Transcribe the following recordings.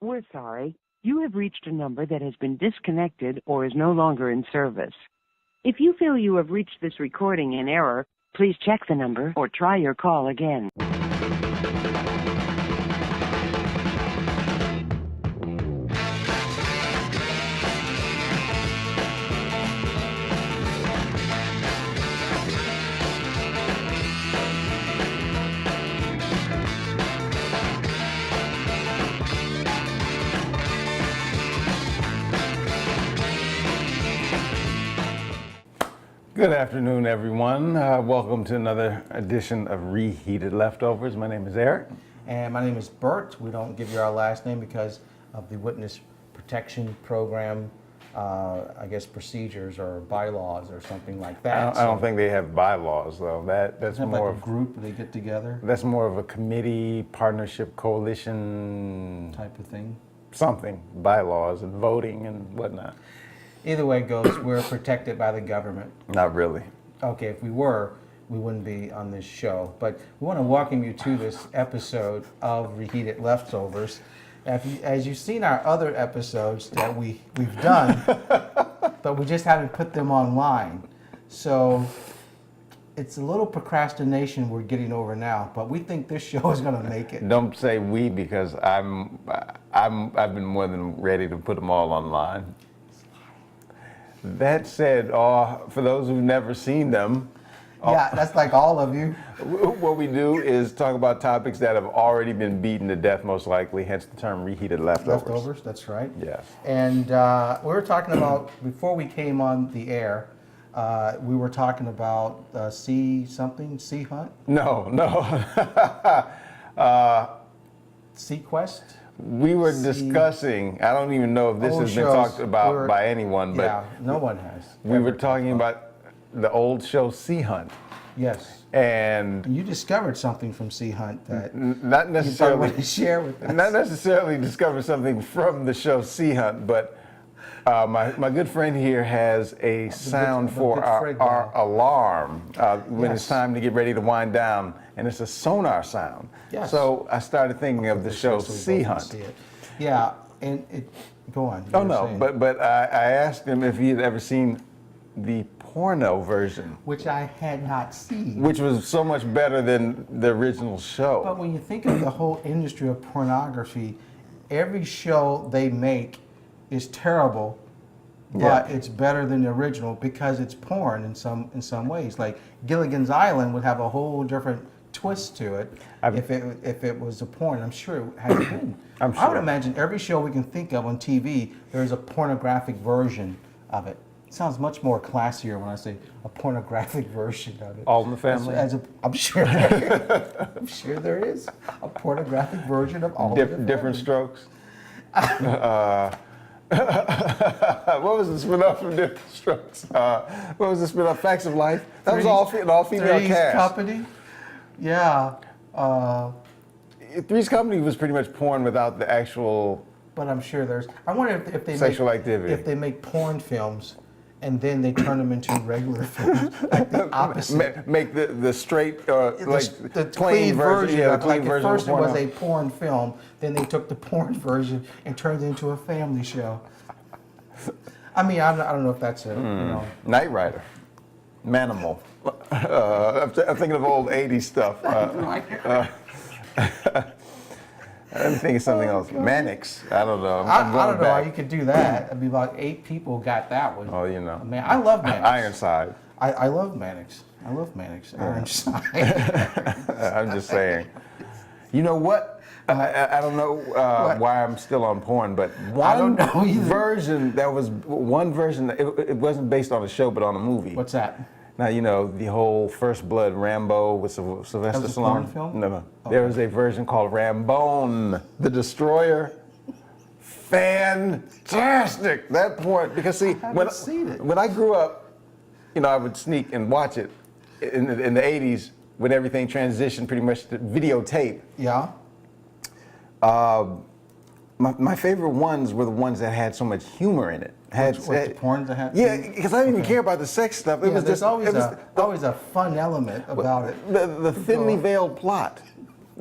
We're sorry. You have reached a number that has been disconnected or is no longer in service. If you feel you have reached this recording in error, please check the number or try your call again. Good afternoon, everyone. Welcome to another edition of Reheated Leftovers. My name is Eric. And my name is Bert. We don't give you our last name because of the witness protection program, I guess procedures or bylaws or something like that. I don't think they have bylaws, though. That's more like a group they get together. That's more of a committee, partnership, coalition type of thing. Something, bylaws and voting and whatnot. Either way it goes, we're protected by the government. Not really. Okay, if we were, we wouldn't be on this show. But we want to welcome you to this episode of Reheated Leftovers. As you've seen our other episodes that we've done, but we just haven't put them online. So it's a little procrastination we're getting over now, but we think this show is going to make it. Don't say we, because I've been more than ready to put them all online. That said, for those who've never seen them, yeah, that's like all of you. What we do is talk about topics that have already been beaten to death, most likely, hence the term reheated leftovers. Leftovers, that's right. Yes. And we were talking about, before we came on the air, we were talking about sea hunt? No. Sea quest? We were discussing, I don't even know if this has been talked about by anyone, but yeah, no one has. We were talking about the old show Sea Hunt. Yes. And you discovered something from Sea Hunt that not necessarily you want to share with us. Not necessarily discovered something from the show Sea Hunt, but my good friend here has a sound for our alarm when it's time to get ready to wind down, and it's a sonar sound. Yes. So I started thinking of the show Sea Hunt. Yeah, and go on. Oh no, but I asked him if he had ever seen the porno version, which I had not seen, which was so much better than the original show. But when you think of the whole industry of pornography, every show they make is terrible, but it's better than the original because it's porn in some ways. Like Gilligan's Island would have a whole different twist to it if it was a porn. I'm sure it has been. I would imagine every show we can think of on TV, there's a pornographic version of it. It sounds much more classier when I say a pornographic version of it. All in the Family? I'm sure I'm sure there is a pornographic version of All in the Family. Different Strokes? What was the spin-off from Different Strokes? What was the spin-off? Facts of Life? That was all female cast. Company? Yeah. Three's Company was pretty much porn without the actual. But I'm sure there's. I wonder if they sexual activity. If they make porn films, and then they turn them into regular films, like the opposite. Make the straight the clean version. Yeah, the clean version. At first it was a porn film, then they took the porn version and turned it into a family show. I mean, I don't know if that's it. Knight Rider, Manimal. I'm thinking of old '80s stuff. I'm thinking of something else. Mannix. I don't know. I don't know how you could do that. I mean, about 8 people got that one. Oh, you know. Man, I love Mannix. Ironside. I love Mannix. I love Mannix. Ironside. I'm just saying. You know what? I don't know why I'm still on porn, but one version it wasn't based on a show, but on a movie. What's that? Now, you know, the whole First Blood Rambo with Sylvester Stallone. That was a porn film? No. Okay. There was a version called Rambone, the Destroyer. Fantastic! That porn, because see, when I grew up, you know, I would sneak and watch it in the 80s when everything transitioned pretty much to videotape. Yeah. My favorite ones were the ones that had so much humor in it. The porn that had? Yeah, because I didn't even care about the sex stuff. It was just always a fun element about it. The thinly veiled plot.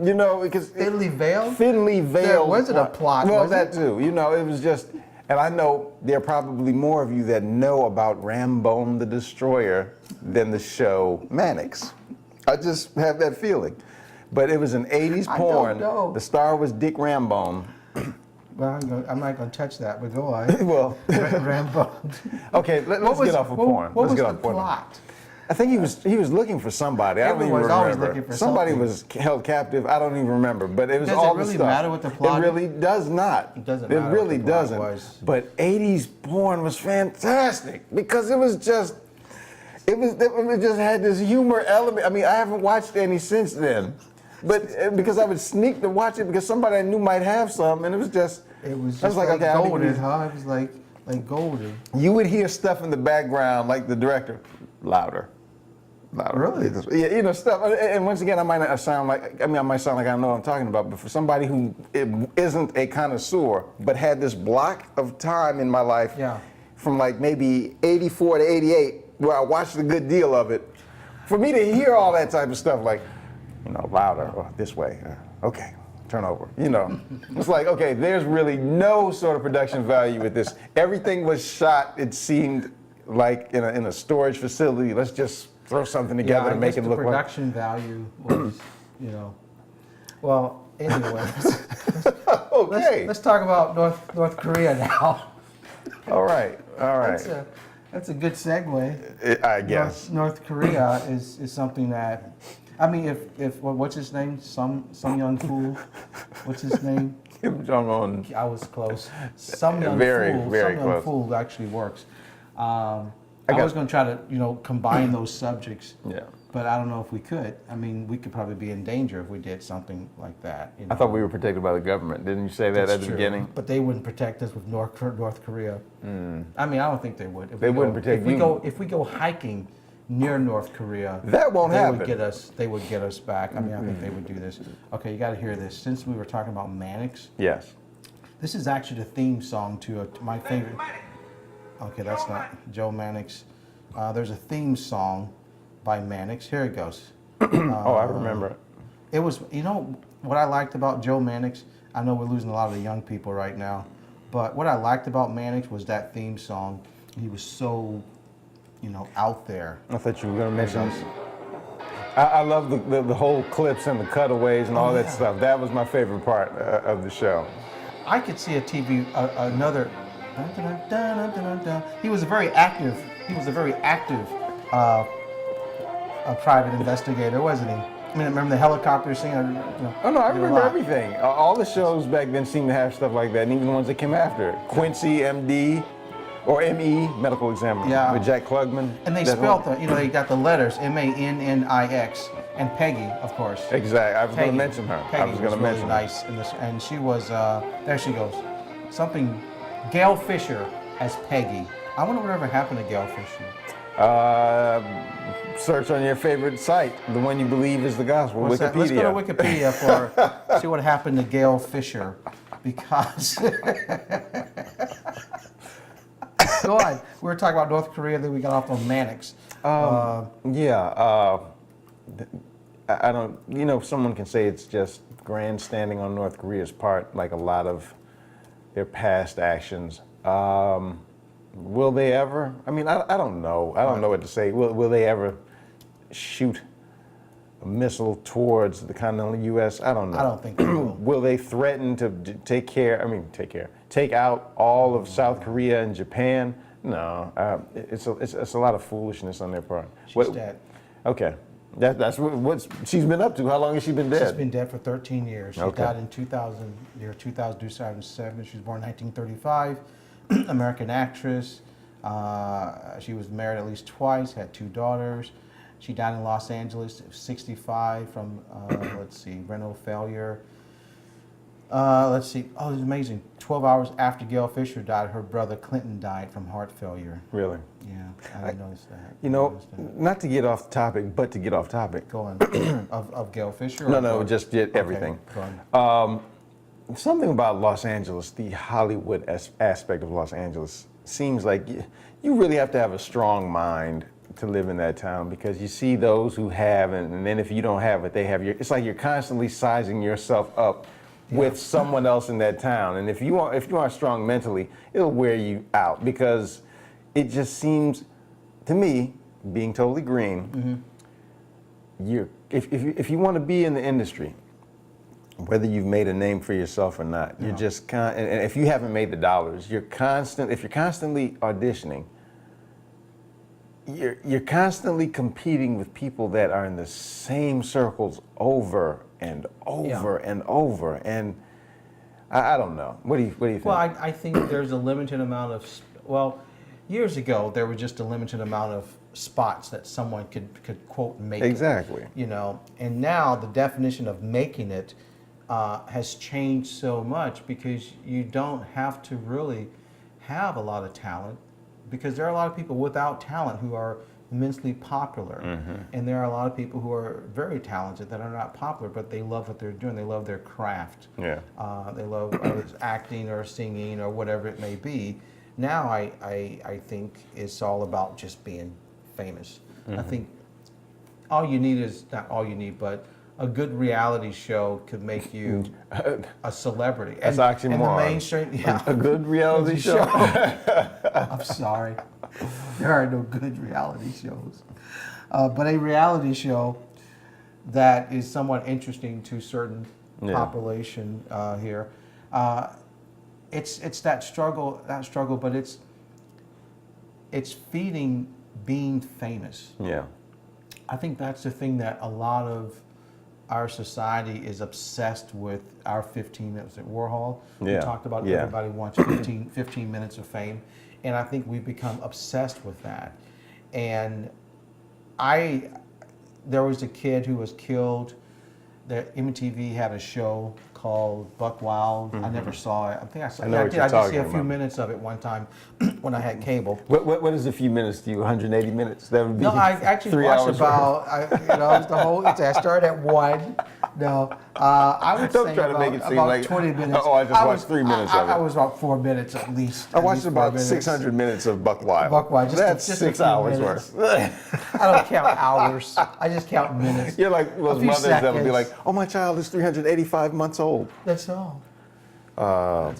You know, because Thinly veiled? Thinly veiled. Was it a plot? Well, was that it? too. You know, it was just, and I know there are probably more of you that know about Rambone the Destroyer than the show Mannix. I just have that feeling. But it was an 80s porn. I don't know. The star was Dick Rambone. Well, I'm not going to touch that, but go on. Well, Rambo. okay, let's get off of porn. What Let's was get the off porn. plot? I think he was looking for somebody. I don't even Everyone's remember. always looking for somebody something. was held captive. I don't even remember. But it was Does all it really the stuff. matter what the plot It really does not. It doesn't It matter really what the plot doesn't. was. But 80s porn was fantastic because it was just. It just had this humor element. I mean, I haven't watched any since then, but because I would sneak to watch it because somebody I knew might have some, and it was just. It was just I was like, like okay, I think golden, huh? It was like golden. You would hear stuff in the background, like the director, louder. Really? Yeah, you know, stuff. And once again, I might not sound like, I might sound like I know what I'm talking about, but for somebody who isn't a connoisseur, but had this block of time in my life, Yeah. from like maybe 84 to 88, where I watched a good deal of it, for me to hear all that type of stuff, like, you know, louder, or this way, okay. Turn over, you know. It's like, okay, there's really no sort of production value with this. Everything was shot, it seemed like in a storage facility. Let's just throw something together and make it look the like. production value was, you know. Well, anyway, Okay. let's talk about North Korea now. All right. That's a good segue. I guess. North Korea is something that, I mean, if what's his name? Some young fool. What's his name? Kim Jong-un. I was close. Some young Very fool. close. Actually works. I was going to try to combine those subjects. Yeah. But I don't know if we could. I mean, we could probably be in danger if we did something like that. I thought we were protected by the government. Didn't you say that at the beginning? But they wouldn't protect us with North Korea. I mean, I don't think they would. They wouldn't protect you. If we go hiking near North Korea, That won't happen. They would get us back. I mean, I think they would do this. Okay, you got to hear this. Since we were talking about Mannix, Yes. this is actually the theme song to my favorite. Okay, that's not Joe Mannix. There's a theme song by Mannix. Here it goes. Oh, I remember it. It was, what I liked about Joe Mannix, I know we're losing a lot of the young people right now, but what I liked about Mannix was that theme song. He was so, out there. I thought you were going to mention this. I love the whole clips and the cutaways and all that stuff. That was my favorite part of the show. I could see another. He was a very active. A private investigator, wasn't he? I mean, remember the helicopter scene? Oh no, I remember everything. All the shows back then seemed to have stuff like that, and even the ones that came after it. Quincy, MD, or ME, medical examiner, with Jack Klugman. And they spelled they got the letters MANNIX, and Peggy, of course. Exactly. I was going to mention her. Peggy I was going to mention really nice in this, and she was. There she goes. Something. Gail Fisher as Peggy. I wonder whatever happened to Gail Fisher. Search on your favorite site, the one you believe is the gospel, What's Wikipedia. That? Let's go to Wikipedia for see what happened to Gail Fisher, because. Go on. We were talking about North Korea, then we got off on Mannix. I don't. Someone can say it's just grandstanding on North Korea's part, like a lot of their past actions. Will they ever? I mean, I don't know. I don't know what to say. Will they ever shoot a missile towards the continental U.S.? I don't know. I don't think they will. Will they threaten to take out all of South Korea and Japan? No. It's a lot of foolishness on their part. She's dead. Okay. That's what she's been up to. How long has she been dead? She's been dead for 13 years. She died in 2007. She was born in 1935. American actress. She was married at least twice, had 2 daughters. She died in Los Angeles at 65 from, renal failure. Oh, it's amazing. 12 hours after Gail Fisher died, her brother Clinton died from heart failure. Really? Yeah, I didn't notice that. Not to get off topic, but to get off topic. Go on. of Gail Fisher? No, just everything. Okay, go on. Something about Los Angeles, the Hollywood aspect of Los Angeles, seems like you really have to have a strong mind to live in that town, because you see those who have, and then if you don't have it, they have your. It's like you're constantly sizing yourself up with someone else in that town, and if you are strong mentally, it'll wear you out, because it just seems to me, being totally green, if you want to be in the industry, whether you've made a name for yourself or not, you're just and if you haven't made the dollars, if you're constantly auditioning, you're constantly competing with people that are in the same circles over and over and over, and I don't know. What do you think? Well, I think there's a limited amount of, years ago there was just a limited amount of spots that someone could quote make exactly. It, and now the definition of making it has changed so much, because you don't have to really have a lot of talent, because there are a lot of people without talent who are immensely popular, and there are a lot of people who are very talented that are not popular, but they love what they're doing. They love their craft. Yeah. They love whether it's acting or singing or whatever it may be. Now I think it's all about just being famous. I think all you need is, not all you need, but a good reality show could make you a celebrity. That's oxymoron. And the mainstream, a good reality show. I'm sorry, there are no good reality shows, but a reality show that is somewhat interesting to certain population here. It's that struggle, but it's feeding being famous. Yeah. I think that's the thing that a lot of our society is obsessed with. Our 15 minutes at Warhol. We talked about everybody wants 15 minutes of fame, and I think we've become obsessed with that. And there was a kid who was killed. That MTV had a show called Buck Wild. I never saw it. I think I saw it. I did see a few minutes of it one time when I had cable. What is a few minutes to you? 180 minutes? That would be. No, I actually 3 watched hours about. It's the whole. I started at 1. No, I would Don't say try to about, make it seem about like 20 minutes. Oh, I just watched 3 minutes of it. I was about 4 minutes at least. I watched about 600 minutes of Buck Wild. Buck Wild. That's just 6 a few hours minutes. worth. I don't count hours. I just count minutes. You're like those few mothers that would be seconds. like, "Oh, my child is 385 months old." That's all.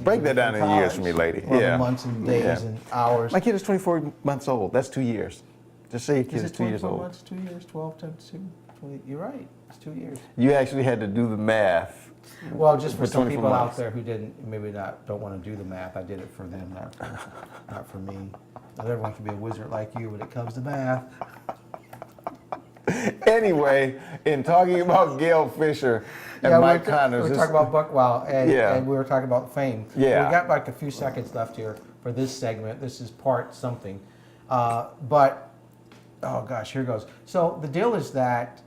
Break that down in years for me, lady. Well, months and days and hours. My kid is 24 months old. That's 2 years. Just say your kid is 2 years old. Months, 2 years, 12 times 2, 20. You're right. It's 2 years. You actually had to do the math. Well, just for some 24 people months. out there who don't want to do the math, I did it for them, not for me. Not everyone can be a wizard like you when it comes to math. Anyway, in talking about Gail Fisher and Mike Connors, we were talking about Buck Wild, and we were talking about fame. Yeah. We got like a few seconds left here for this segment. This is part something. But, oh gosh, here goes. So the deal is that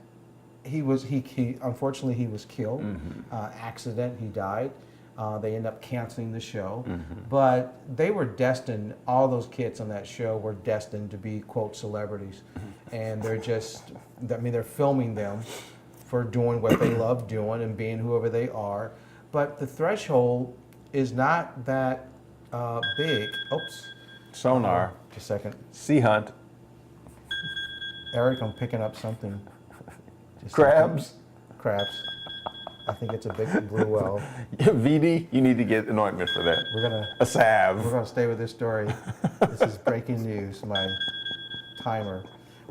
he unfortunately he was killed. Accident, he died. They end up canceling the show. But they were destined, all those kids on that show were destined to be, quote, celebrities. And they're filming them for doing what they love doing and being whoever they are. But the threshold is not that big. Oops. Sonar. Just a second. Sea hunt. Eric, I'm picking up something. Just Crabs. Crabs. I think it's a big blue whale. VD, you need to get an ointment for that. A salve. We're gonna stay with this story. This is breaking news. My timer.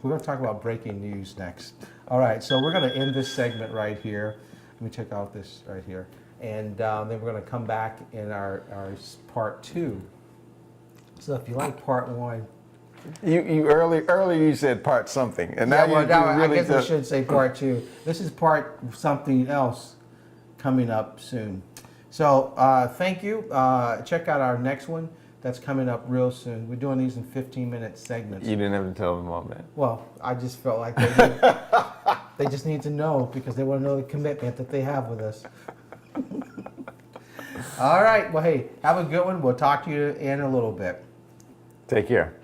We're gonna talk about breaking news next. All right, so we're gonna end this segment right here. Let me check out this right here, and then we're gonna come back in our part 2. So if you like part 1. You earlier you said part something, and now I guess I should say part 2. This is part something else coming up soon. So thank you. Check out our next one that's coming up real soon. We're doing these in 15-minute segments. You didn't have to tell them all that. Well, I just felt like they just need to know, because they want to know the commitment that they have with us. All right. Well, hey, have a good one. We'll talk to you in a little bit. Take care.